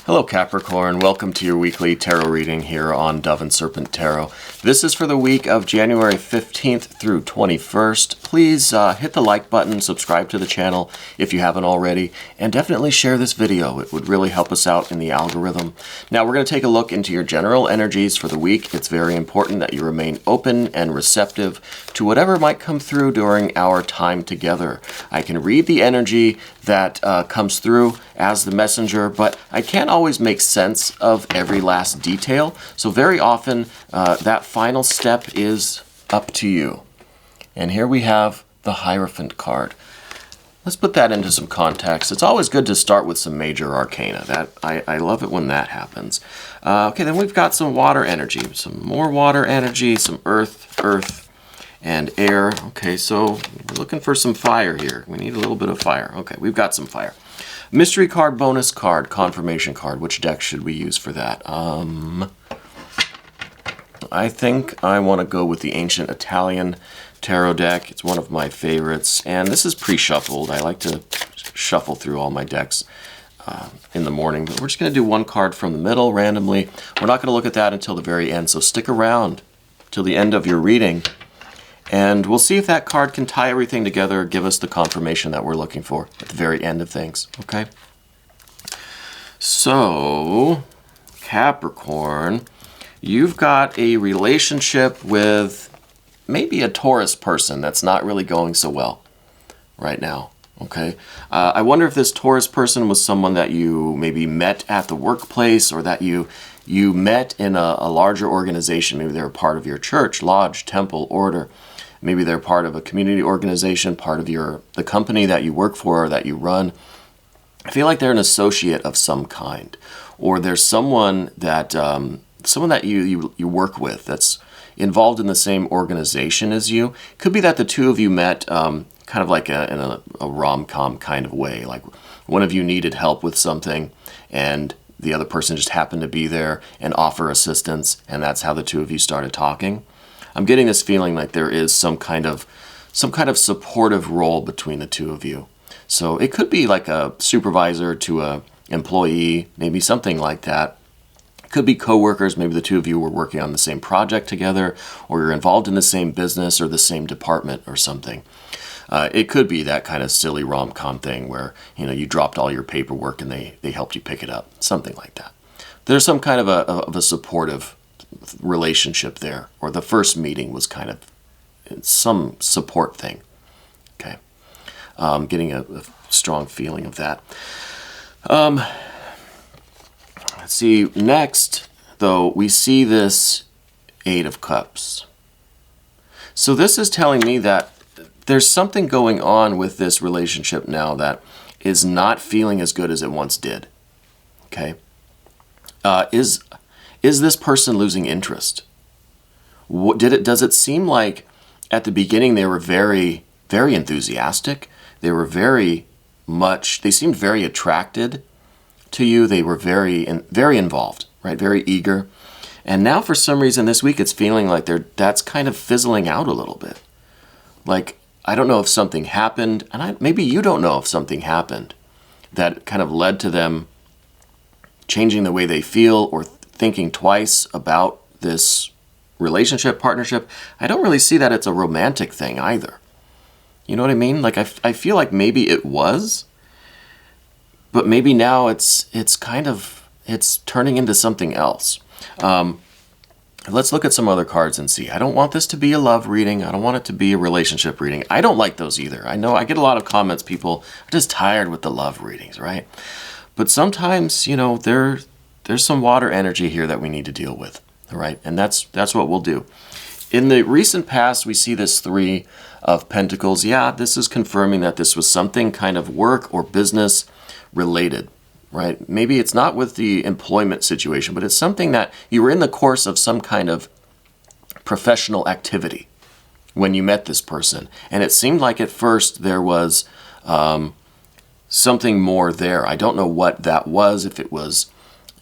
Hello Capricorn, welcome to your weekly tarot reading here on Dove and Serpent Tarot. This is for the week of January 15th through 21st. Please hit the like button, subscribe to the channel if you haven't already, and definitely share this video. It would really help us out in the algorithm. Now we're going to take a look into your general energies for the week. It's very important that you remain open and receptive to whatever might come through during our time together. I can read the energy that comes through as the messenger, but I can't always make sense of every last detail. So very often that final step is up to you. And here we have the Hierophant card. Let's put that into some context. It's always good to start with some major arcana. I love it when that happens. Okay, then we've got some water energy, some more water energy, some earth, and air. Okay, so we're looking for some fire here. We need a little bit of fire. Okay, we've got some fire. Mystery card, bonus card, confirmation card. Which deck should we use for that? I think I want to go with the Ancient Italian Tarot deck. It's one of my favorites, and this is pre-shuffled. I like to shuffle through all my decks in the morning, but we're just going to do one card from the middle randomly. We're not going to look at that until the very end, so stick around till the end of your reading, and we'll see if that card can tie everything together, give us the confirmation that we're looking for at the very end of things, okay? So, Capricorn, you've got a relationship with maybe a Taurus person that's not really going so well right now, okay? I wonder if this Taurus person was someone that you maybe met at the workplace, or that you met in a larger organization. Maybe they're part of your church, lodge, temple, order. Maybe they're part of a community organization, part of the company that you work for or that you run. I feel like they're an associate of some kind, or there's someone that you work with that's involved in the same organization as you. Could be that the two of you met kind of like in a rom-com kind of way, like one of you needed help with something and the other person just happened to be there and offer assistance, and that's how the two of you started talking. I'm getting this feeling like there is some kind of supportive role between the two of you. So it could be like a supervisor to a employee, maybe something like that. It could be co-workers. Maybe the two of you were working on the same project together, or you're involved in the same business or the same department or something. It could be that kind of silly rom-com thing where, you dropped all your paperwork and they helped you pick it up, something like that. There's some kind of a supportive relationship there, or the first meeting was kind of some support thing. Okay, getting a strong feeling of that. Let's see, next though we see this Eight of Cups. So this is telling me that there's something going on with this relationship now that is not feeling as good as it once did. Okay, is this person losing interest? Does it seem like at the beginning they were very, very enthusiastic? They seemed very attracted to you. They were very involved, right? Very eager. And now for some reason this week it's feeling like that's kind of fizzling out a little bit. Like, I don't know if something happened, and maybe you don't know if something happened that kind of led to them changing the way they feel or thinking twice about this relationship, partnership. I don't really see that it's a romantic thing either. You know what I mean? Like, I feel like maybe it was, but maybe now it's turning into something else. Let's look at some other cards and see. I don't want this to be a love reading. I don't want it to be a relationship reading. I don't like those either. I know I get a lot of comments. People are just tired with the love readings, right? But sometimes, there's some water energy here that we need to deal with, all right? And that's what we'll do. In the recent past, we see this Three of Pentacles. Yeah, this is confirming that this was something kind of work or business related, right? Maybe it's not with the employment situation, but it's something that you were in the course of some kind of professional activity when you met this person. And it seemed like at first there was something more there. I don't know what that was, if it was,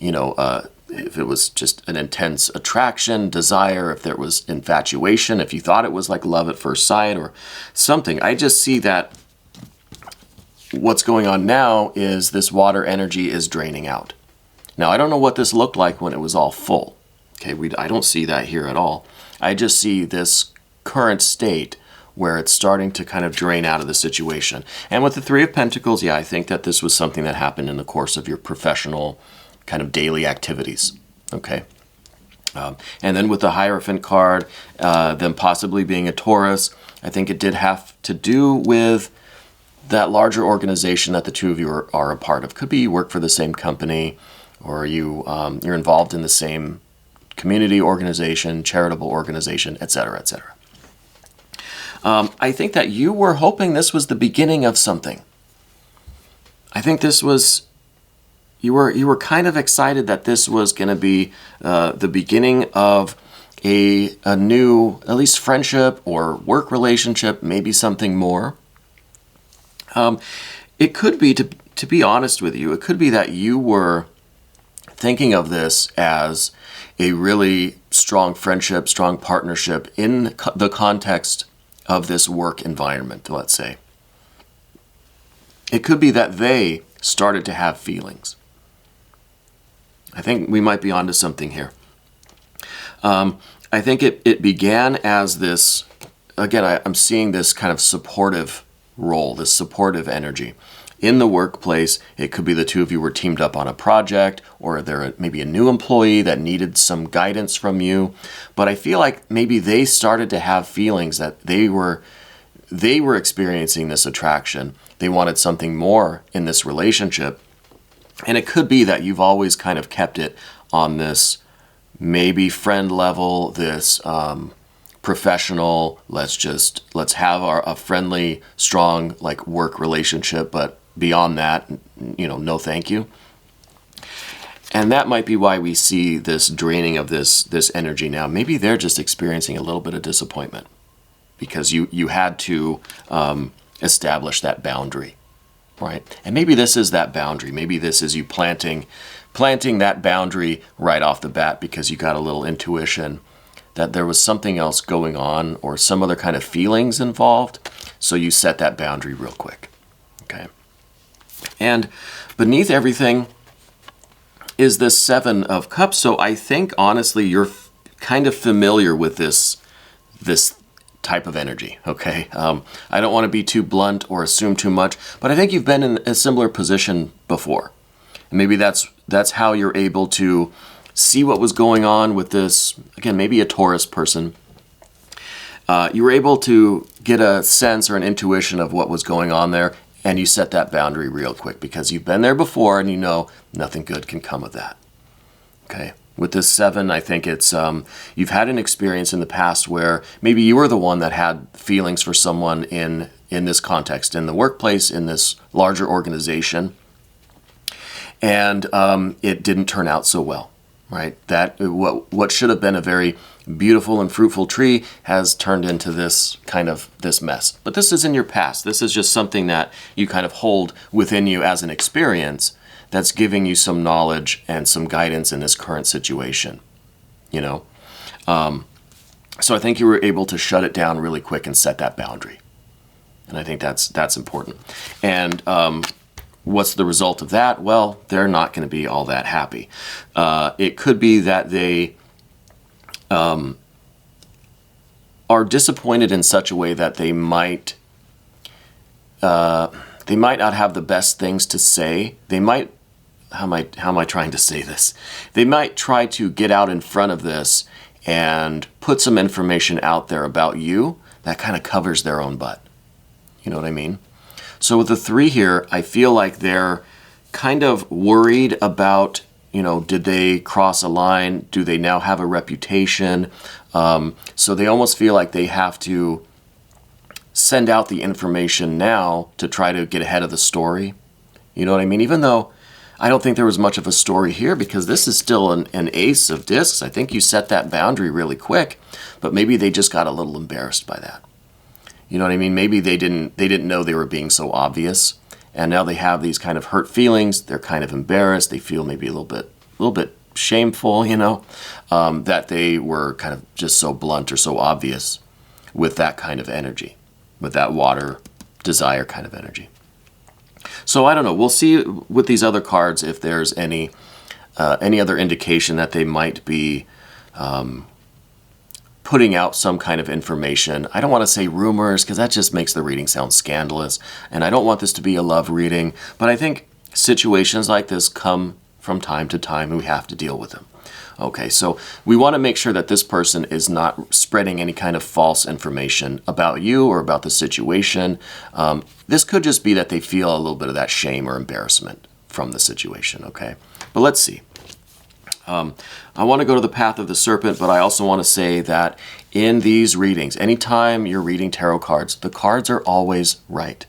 if it was just an intense attraction, desire, if there was infatuation, if you thought it was like love at first sight or something. I just see that what's going on now is this water energy is draining out. Now, I don't know what this looked like when it was all full. Okay, I don't see that here at all. I just see this current state where it's starting to kind of drain out of the situation. And with the Three of Pentacles, yeah, I think that this was something that happened in the course of your professional kind of daily activities. Okay. And then with the Hierophant card, them possibly being a Taurus, I think it did have to do with that larger organization that the two of you are a part of. Could be you work for the same company, or you're involved in the same community organization, charitable organization, etc., etc. I think that you were hoping this was the beginning of something. I think this was, you were kind of excited that this was going to be the beginning of a new, at least friendship or work relationship, maybe something more. It could be, to be honest with you, it could be that you were thinking of this as a really strong friendship, strong partnership in the context of this work environment, let's say. It could be that they started to have feelings. I think we might be onto something here. I think it began as this, again, I'm seeing this kind of supportive role, this supportive energy. In the workplace, it could be the two of you were teamed up on a project, or there maybe a new employee that needed some guidance from you. But I feel like maybe they started to have feelings that they were experiencing this attraction. They wanted something more in this relationship. And it could be that you've always kind of kept it on this maybe friend level, this professional, let's have a friendly, strong like work relationship, but beyond that, no thank you. And that might be why we see this draining of this energy now. Maybe they're just experiencing a little bit of disappointment because you had to establish that boundary, right? And maybe this is that boundary. Maybe this is you planting that boundary right off the bat because you got a little intuition that there was something else going on or some other kind of feelings involved. So you set that boundary real quick, okay? And beneath everything is this Seven of Cups. So I think, honestly, you're kind of familiar with this type of energy, okay? I don't want to be too blunt or assume too much, but I think you've been in a similar position before. And maybe that's how you're able to see what was going on with this, again, maybe a Taurus person. You were able to get a sense or an intuition of what was going on there, and you set that boundary real quick because you've been there before and you know nothing good can come of that. Okay. With this Seven, I think it's you've had an experience in the past where maybe you were the one that had feelings for someone in this context, in the workplace, in this larger organization, and it didn't turn out so well, right? That what should have been a very beautiful and fruitful tree has turned into this mess. But this is in your past. This is just something that you kind of hold within you as an experience that's giving you some knowledge and some guidance in this current situation, So I think you were able to shut it down really quick and set that boundary. And I think that's important. And what's the result of that? Well, they're not going to be all that happy. It could be that they are disappointed in such a way that they might not have the best things to say. They might, how am I trying to say this? They might try to get out in front of this and put some information out there about you that kind of covers their own butt. You know what I mean? So with the Three here, I feel like they're kind of worried about, did they cross a line? Do they now have a reputation? So they almost feel like they have to send out the information now to try to get ahead of the story. You know what I mean? Even though I don't think there was much of a story here because this is still an Ace of Discs. I think you set that boundary really quick, but maybe they just got a little embarrassed by that. You know what I mean? Maybe they didn't know they were being so obvious, and now they have these kind of hurt feelings. They're kind of embarrassed. They feel maybe a little bit shameful, that they were kind of just so blunt or so obvious with that kind of energy, with that water desire kind of energy. So I don't know. We'll see with these other cards if there's any any other indication that they might be putting out some kind of information. I don't want to say rumors because that just makes the reading sound scandalous, and I don't want this to be a love reading, but I think situations like this come from time to time and we have to deal with them. Okay, so we want to make sure that this person is not spreading any kind of false information about you or about the situation. This could just be that they feel a little bit of that shame or embarrassment from the situation, okay? But let's see. I want to go to the path of the serpent, but I also want to say that in these readings, anytime you're reading tarot cards, the cards are always right.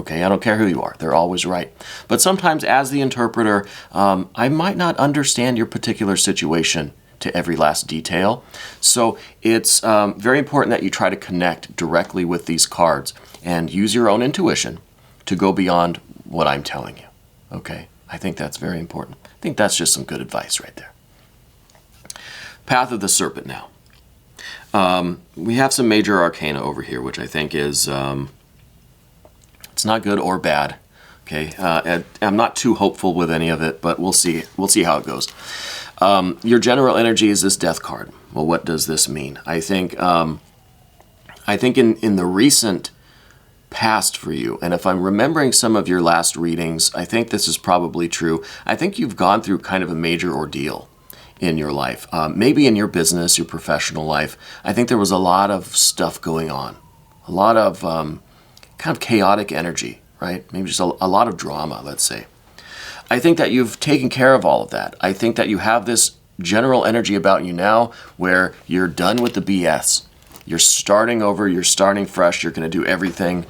Okay, I don't care who you are, they're always right. But sometimes as the interpreter, I might not understand your particular situation to every last detail. So it's very important that you try to connect directly with these cards and use your own intuition to go beyond what I'm telling you. Okay, I think that's very important. I think that's just some good advice right there. Path of the Serpent now. We have some major arcana over here, which I think is, it's not good or bad. Okay, I'm not too hopeful with any of it, but we'll see. We'll see how it goes. Your general energy is this Death card. Well, what does this mean? I think in the recent past for you, and if I'm remembering some of your last readings, I think this is probably true. I think you've gone through kind of a major ordeal in your life. Maybe in your business, your professional life. I think there was a lot of stuff going on. A lot of kind of chaotic energy, right? Maybe just a lot of drama, let's say. I think that you've taken care of all of that. I think that you have this general energy about you now where you're done with the BS. You're starting over, you're starting fresh, you're going to do everything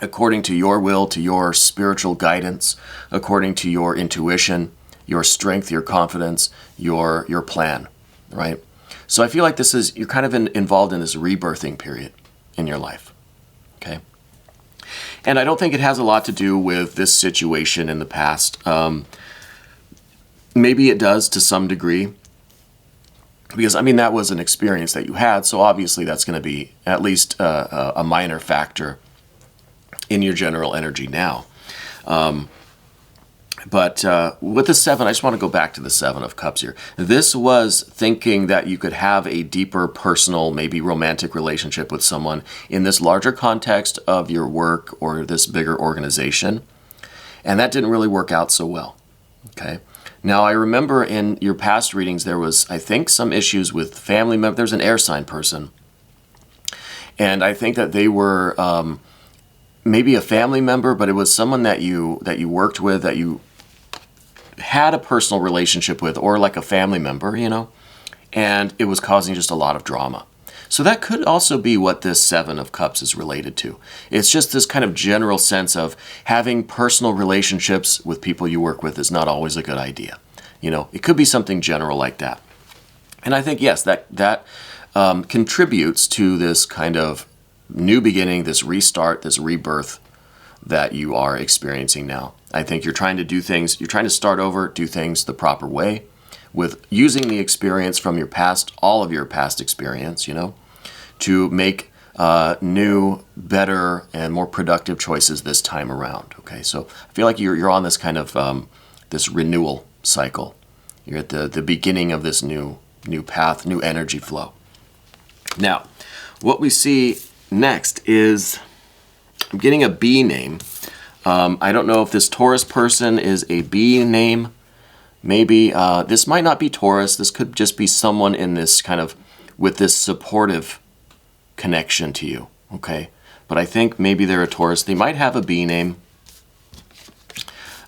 according to your will, to your spiritual guidance, according to your intuition, your strength, your confidence, your plan, right? So I feel like you're kind of involved in this rebirthing period in your life, okay? And I don't think it has a lot to do with this situation in the past. Maybe it does to some degree, because, I mean, that was an experience that you had, so obviously that's going to be at least a minor factor in your general energy now. But with the Seven, I just want to go back to the Seven of Cups here. This was thinking that you could have a deeper personal, maybe romantic relationship with someone in this larger context of your work or this bigger organization. And that didn't really work out so well. Okay. Now, I remember in your past readings, there was, I think, some issues with family members. There's an air sign person. And I think that they were maybe a family member, but it was someone that you worked with, that you had a personal relationship with, or like a family member, you know, and it was causing just a lot of drama. So that could also be what this Seven of Cups is related to. It's just this kind of general sense of having personal relationships with people you work with is not always a good idea. You know, it could be something general like that. And I think, yes, that contributes to this kind of new beginning, this restart, this rebirth that you are experiencing now. I think you're trying to do things, you're trying to start over, do things the proper way, with using the experience from your past, all of your past experience, you know, to make new, better, and more productive choices this time around. Okay, so I feel like you're on this kind of this renewal cycle. You're at the beginning of this new path, new energy flow. Now, what we see next is, I'm getting a B name. I don't know if this Taurus person is a B name. Maybe this might not be Taurus. This could just be someone in this kind of, with this supportive connection to you, okay? But I think maybe they're a Taurus. They might have a B name.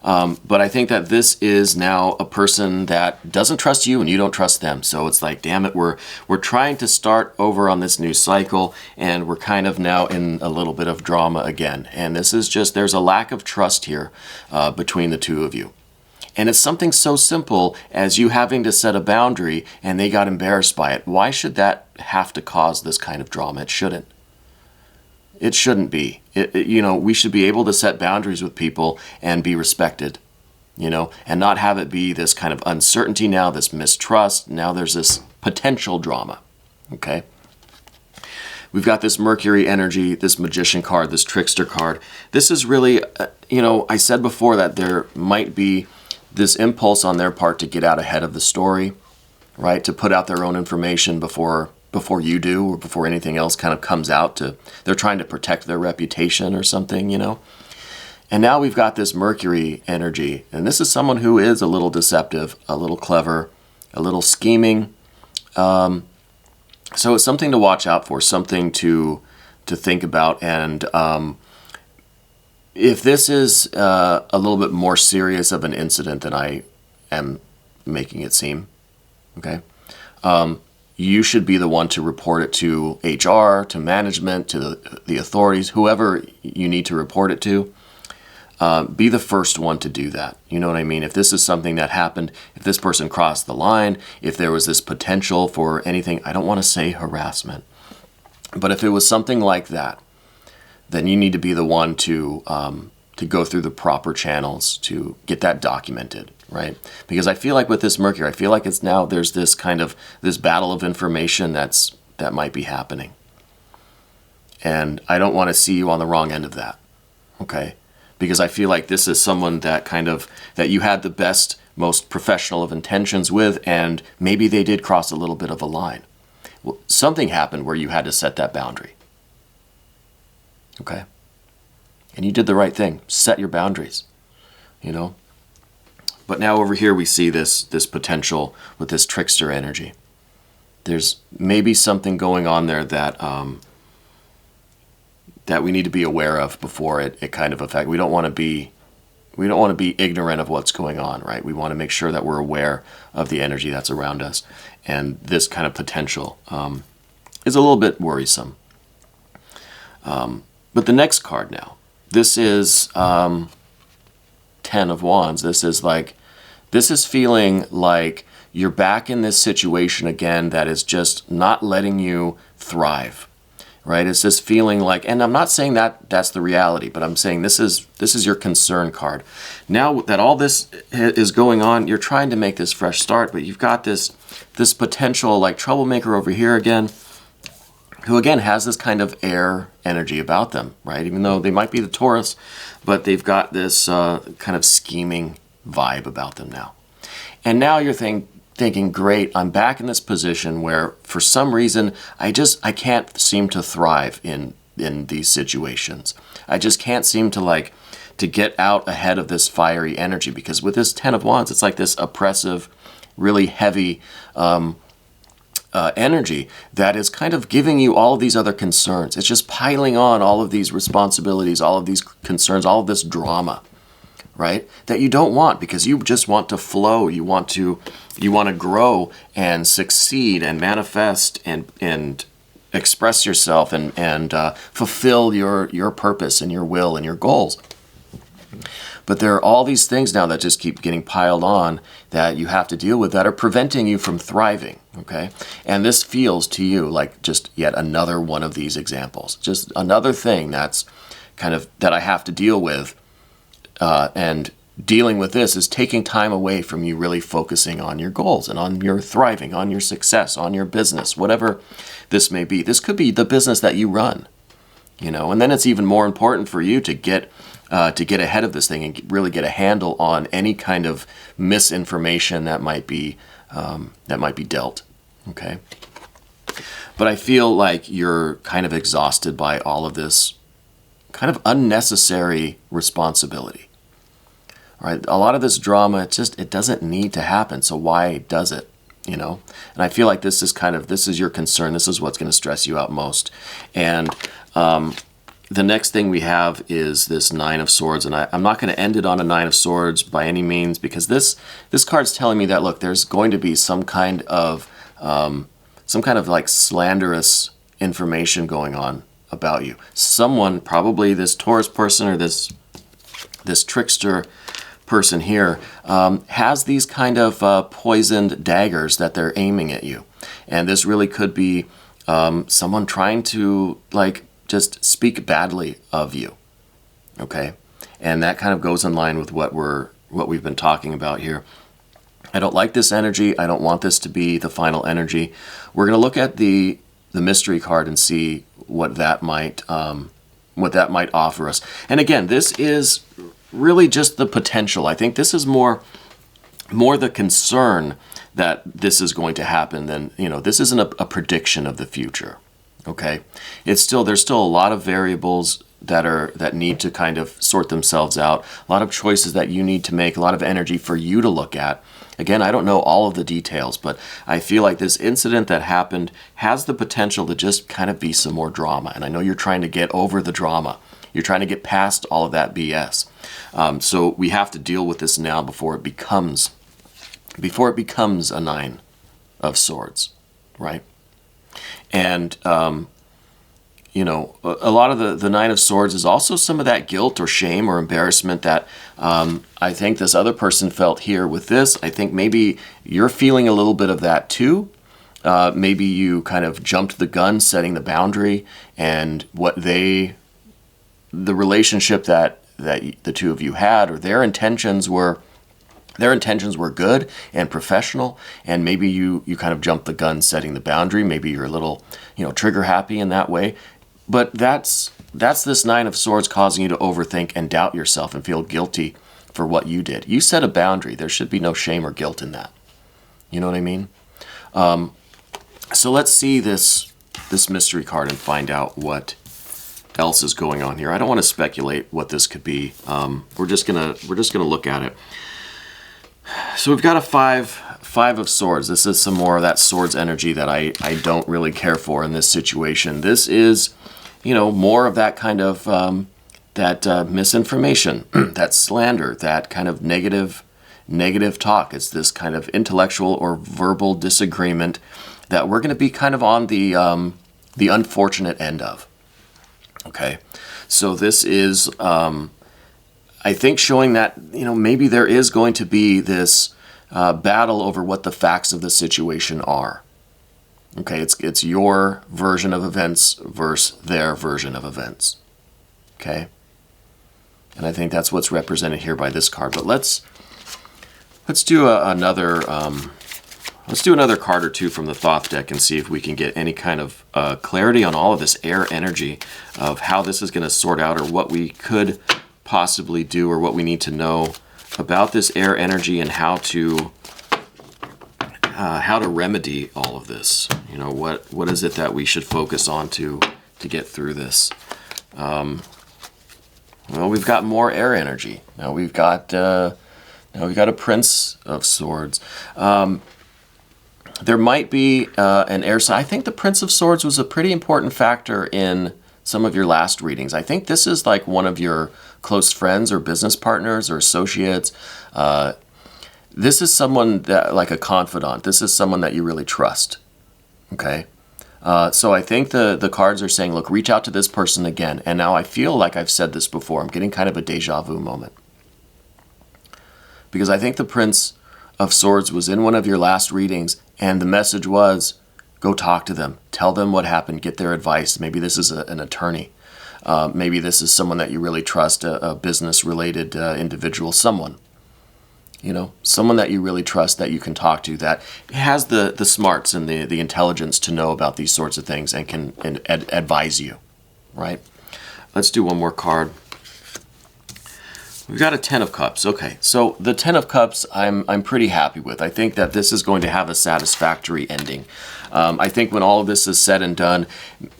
But I think that this is now a person that doesn't trust you and you don't trust them. So it's like, damn it, we're trying to start over on this new cycle, and we're kind of now in a little bit of drama again. And this is just, there's a lack of trust here between the two of you. And it's something so simple as you having to set a boundary and they got embarrassed by it. Why should that have to cause this kind of drama? It shouldn't. It shouldn't be. You know, we should be able to set boundaries with people and be respected, you know, and not have it be this kind of uncertainty now, this mistrust. Now there's this potential drama, okay? We've got this Mercury energy, this Magician card, this Trickster card. This is really, you know, I said before that there might be this impulse on their part to get out ahead of the story, right? To put out their own information before you do, or before anything else kind of comes out. They're trying to protect their reputation or something, you know? And now we've got this Mercury energy, and this is someone who is a little deceptive, a little clever, a little scheming. So it's something to watch out for, something to think about. And if this is a little bit more serious of an incident than I am making it seem, okay, you should be the one to report it to HR, to management, to the authorities, whoever you need to report it to. Be the first one to do that. You know what I mean? If this is something that happened, if this person crossed the line, if there was this potential for anything, I don't want to say harassment, but if it was something like that, then you need to be the one to go through the proper channels to get that documented, right? Because I feel like with this Mercury, I feel like it's now there's this kind of this battle of information that might be happening, and I don't want to see you on the wrong end of that, okay? Because I feel like this is someone that that you had the best, most professional of intentions with, and maybe they did cross a little bit of a line. Well, something happened where you had to set that boundary. Okay? And you did the right thing. Set your boundaries, you know? But now over here we see this potential with this trickster energy. There's maybe something going on there that that we need to be aware of before it kind of affects. We don't want to be ignorant of what's going on, right? We want to make sure that we're aware of the energy that's around us, and this kind of potential is a little bit worrisome. But the next card now, this is 10 of Wands. This is feeling like you're back in this situation again that is just not letting you thrive. Right? It's this feeling like, and I'm not saying that that's the reality, but I'm saying this is your concern card. Now that all this is going on, you're trying to make this fresh start, but you've got this potential like troublemaker over here again, who again has this kind of air energy about them, right? Even though they might be the Taurus, but they've got this kind of scheming vibe about them now. And now you're thinking, great, I'm back in this position where for some reason I can't seem to thrive in these situations. I just can't seem to get out ahead of this fiery energy, because with this 10 of Wands, it's like this oppressive, really heavy energy that is kind of giving you all of these other concerns. It's just piling on all of these responsibilities, all of these concerns, all of this drama, right? That you don't want, because you just want to flow. You want to grow and succeed and manifest and express yourself and fulfill your purpose and your will and your goals. But there are all these things now that just keep getting piled on that you have to deal with that are preventing you from thriving, okay? And this feels to you like just yet another one of these examples. Just another thing that's kind of that I have to deal with. And dealing with this is taking time away from you really focusing on your goals and on your thriving, on your success, on your business, whatever this may be. This could be the business that you run, you know, and then it's even more important for you to get ahead of this thing and really get a handle on any kind of misinformation that might be dealt, okay? But I feel like you're kind of exhausted by all of this kind of unnecessary responsibility. All right, a lot of this drama, it doesn't need to happen. So why does it? You know, and I feel like this is your concern. This is what's going to stress you out most. And the next thing we have is this 9 of Swords, and I'm not going to end it on a 9 of Swords by any means, because this card's telling me that look, there's going to be some kind of like slanderous information going on about you. Someone, probably this Taurus person or this trickster person here, has these kind of poisoned daggers that they're aiming at you. And this really could be someone trying to just speak badly of you, okay? And that kind of goes in line with what we've been talking about here. I don't like this energy. I don't want this to be the final energy. We're going to look at the mystery card and see what that might offer us. And again, this is really just the potential. I think this is more more the concern that this is going to happen than, this isn't a prediction of the future. Okay, there's still a lot of variables that need to kind of sort themselves out, a lot of choices that you need to make, a lot of energy for you to look at. Again, I don't know all of the details, but I feel like this incident that happened has the potential to just kind of be some more drama. And I know you're trying to get over the drama. You're trying to get past all of that BS. So we have to deal with this now before it becomes a Nine of Swords, right? And, a lot of the Nine of Swords is also some of that guilt or shame or embarrassment that I think this other person felt here with this. I think maybe you're feeling a little bit of that too. Maybe you kind of jumped the gun setting the boundary, and the relationship that the two of you had, or their intentions were good and professional, and maybe you kind of jumped the gun setting the boundary. Maybe you're a little, trigger happy in that way. But that's this Nine of Swords causing you to overthink and doubt yourself and feel guilty for what you did. You set a boundary. There should be no shame or guilt in that. You know what I mean? So let's see this mystery card and find out what else is going on here. I don't want to speculate what this could be. We're just gonna look at it. So we've got a five of Swords. This is some more of that Swords energy that I don't really care for in this situation. This is, more of that kind of that misinformation, that slander, that kind of negative talk. It's this kind of intellectual or verbal disagreement that we're going to be kind of on the unfortunate end of. Okay, so this is, I think, showing that, maybe there is going to be this battle over what the facts of the situation are. Okay, it's your version of events versus their version of events. Okay, and I think that's what's represented here by this card. But let's do another card or two from the Thoth deck and see if we can get any kind of clarity on all of this air energy of how this is going to sort out, or what we could possibly do, or what we need to know about this air energy and how to remedy all of this. What is it that we should focus on to get through this? Well, we've got more air energy. Now we've got a Prince of Swords. There might be an air sign. I think the Prince of Swords was a pretty important factor in some of your last readings. I think this is like one of your close friends or business partners or associates. This is someone that, like a confidant. This is someone that you really trust. Okay? So I think the cards are saying, look, reach out to this person again. And now I feel like I've said this before. I'm getting kind of a deja vu moment. Because I think the Prince of Swords was in one of your last readings, and the message was, go talk to them. Tell them what happened. Get their advice. Maybe this is an attorney. Maybe this is someone that you really trust, a business-related individual, someone. Someone that you really trust, that you can talk to, that has the smarts and the intelligence to know about these sorts of things and can advise you, right? Let's do one more card. We've got a Ten of Cups. Okay, so the Ten of Cups I'm pretty happy with. I think that this is going to have a satisfactory ending. I think when all of this is said and done,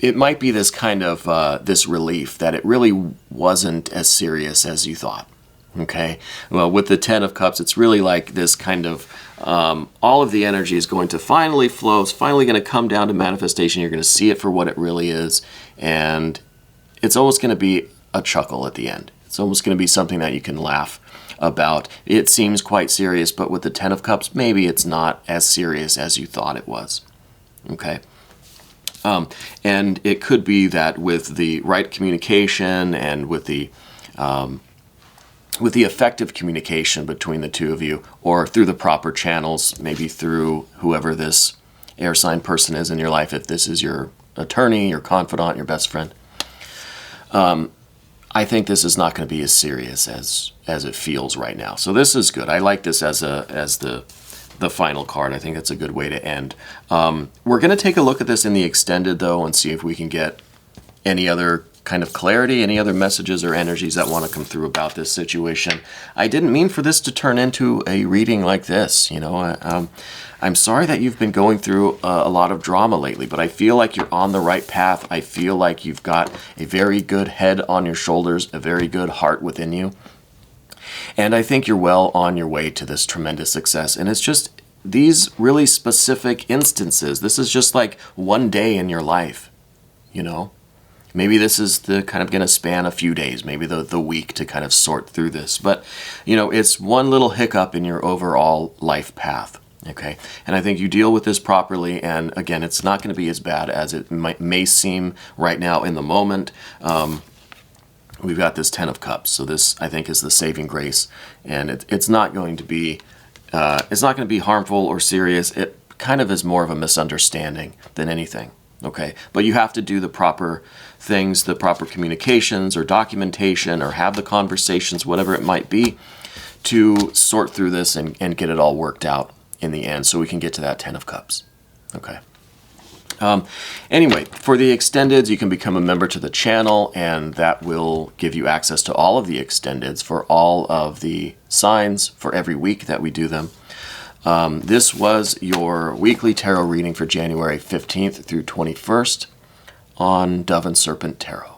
it might be this kind of this relief that it really wasn't as serious as you thought. Okay, well, with the Ten of Cups, it's really like this kind of all of the energy is going to finally flow. It's finally going to come down to manifestation. You're going to see it for what it really is, and it's almost going to be a chuckle at the end. It's almost going to be something that you can laugh about. It seems quite serious, but with the Ten of Cups, maybe it's not as serious as you thought it was. Okay. And it could be that with the right communication and with the effective communication between the two of you, or through the proper channels, maybe through whoever this air sign person is in your life, if this is your attorney, your confidant, your best friend, I think this is not going to be as serious as it feels right now. So this is good. I like this as the final card. I think it's a good way to end. We're going to take a look at this in the extended, though, and see if we can get any other kind of clarity, any other messages or energies that want to come through about this situation. I didn't mean for this to turn into a reading like this, you know. I'm sorry that you've been going through a lot of drama lately, but I feel like you're on the right path. I feel like you've got a very good head on your shoulders, a very good heart within you. And I think you're well on your way to this tremendous success. And it's just these really specific instances. This is just like one day in your life, you know. Maybe this is kind of going to span a few days, maybe the week to kind of sort through this. But, you know, it's one little hiccup in your overall life path. Okay, and I think you deal with this properly, and again, it's not going to be as bad as it may seem right now in the moment. We've got this Ten of Cups, so this I think is the saving grace, and it's not going to be harmful or serious. It kind of is more of a misunderstanding than anything. Okay, but you have to do the proper things, the proper communications or documentation, or have the conversations, whatever it might be, to sort through this and get it all worked out in the end, so we can get to that Ten of Cups. Okay. Anyway, for the extendeds, you can become a member to the channel, and that will give you access to all of the extendeds for all of the signs for every week that we do them. This was your weekly tarot reading for January 15th through 21st on Dove and Serpent Tarot.